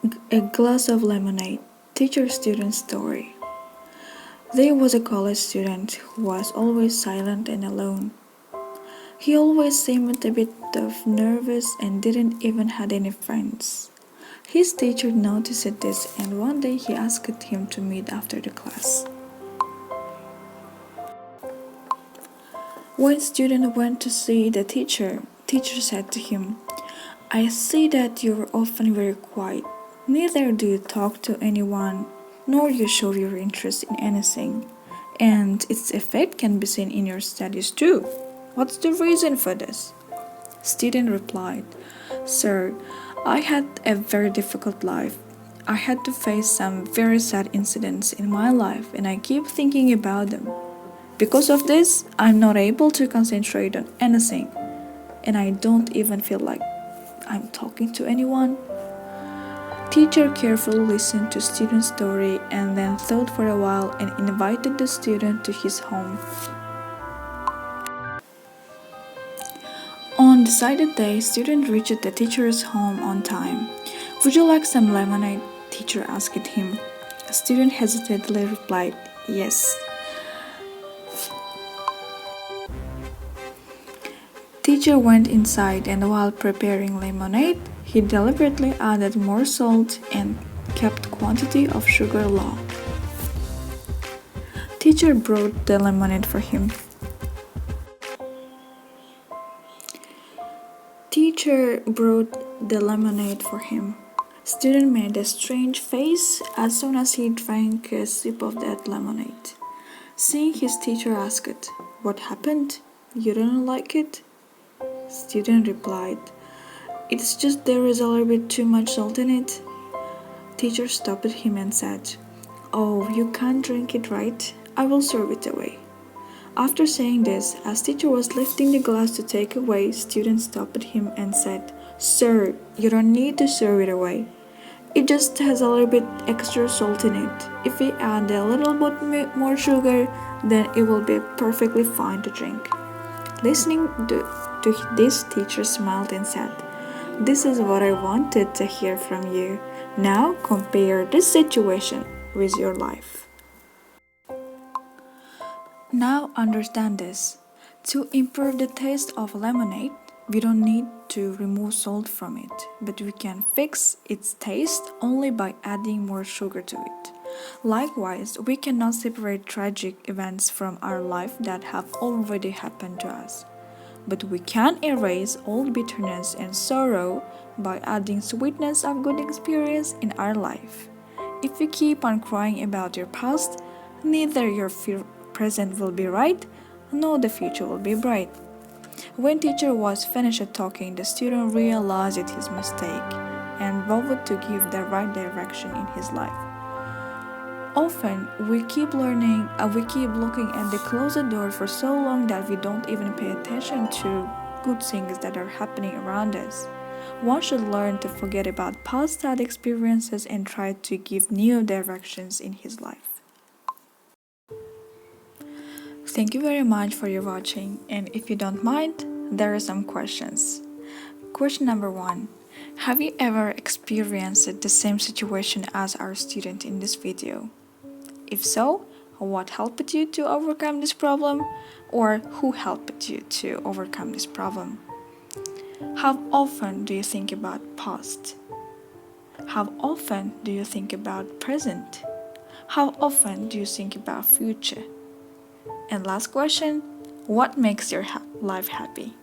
A glass of lemonade. Teacher-student story. There was a college student who was always silent and alone. He always seemed a bit of nervous and didn't even had any friends. His teacher noticed this and one day he asked him to meet after the class. When student went to see the teacher said to him, "I see that you're often very quiet. Neither do you talk to anyone, nor you show your interest in anything. And its effect can be seen in your studies too. What's the reason for this?" Student replied, "Sir, I had a very difficult life. I had to face some very sad incidents in my life and I keep thinking about them. Because of this, I'm not able to concentrate on anything, and I don't even feel like I'm talking to anyone." Teacher carefully listened to student's story and then thought for a while and invited the student to his home. On decided day, student reached the teacher's home on time. "Would you like some lemonade?" Teacher asked him. The student hesitantly replied, "Yes." Teacher went inside and while preparing lemonade, he deliberately added more salt and kept quantity of sugar low. Teacher brought the lemonade for him. Teacher brought the lemonade for him. Student made a strange face as soon as he drank a sip of that lemonade. Seeing his teacher asked, "What happened? You don't like it?" Student replied, "It's just there is a little bit too much salt in it." Teacher stopped him and said, "Oh, you can't drink it, right? I will serve it away." After saying this, as teacher was lifting the glass to take away, student stopped him and said, "Sir, you don't need to serve it away. It just has a little bit extra salt in it. If we add a little bit more sugar, then it will be perfectly fine to drink." Listening to this, teacher smiled and said, "This is what I wanted to hear from you. Now compare this situation with your life." Now understand this. To improve the taste of lemonade, we don't need to remove salt from it, but we can fix its taste only by adding more sugar to it. Likewise, we cannot separate tragic events from our life that have already happened to us. But we can erase old bitterness and sorrow by adding sweetness of good experience in our life. If you keep on crying about your past, neither your present will be right, nor the future will be bright. When teacher was finished talking, the student realized his mistake and vowed to give the right direction in his life. Often, we keep looking at the closed door for so long that we don't even pay attention to good things that are happening around us. One should learn to forget about past sad experiences and try to give new directions in his life. Thank you very much for your watching, and if you don't mind, there are some questions. Question number 1. Have you ever experienced the same situation as our student in this video? If so, what helped you to overcome this problem, or who helped you to overcome this problem? How often do you think about past? How often do you think about present? How often do you think about future? And last question, what makes your life happy?